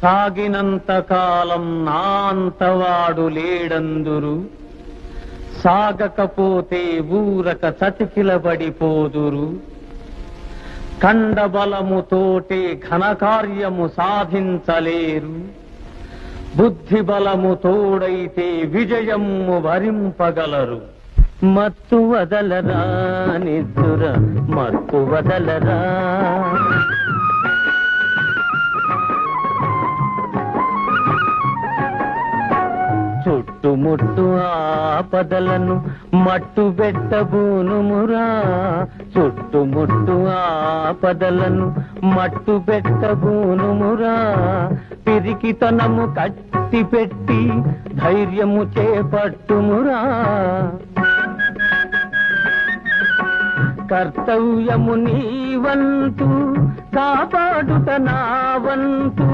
సాగినంత కాలం నా అంతవాడు లేడందురు, సాగకపోతే ఊరక చతికిలబడిపోదురు. కండబలముతోటే ఘనకార్యము సాధించలేరు, బుద్ధి బలము తోడైతే విజయము వరింపగలరు. మత్తు వదలరా నిద్దుర మత్తు వదలరా, చుట్టుముట్టు ఆపదలను మట్టు పెట్టబూనుమురా, చుట్టుముట్టు ఆపదలను మట్టు పెట్టబూనుమురా. పిరికితనము కట్టి పెట్టి ధైర్యము చేపట్టుమురా, కర్తవ్యము నీ వంతు కాపాడుట నా వంతు.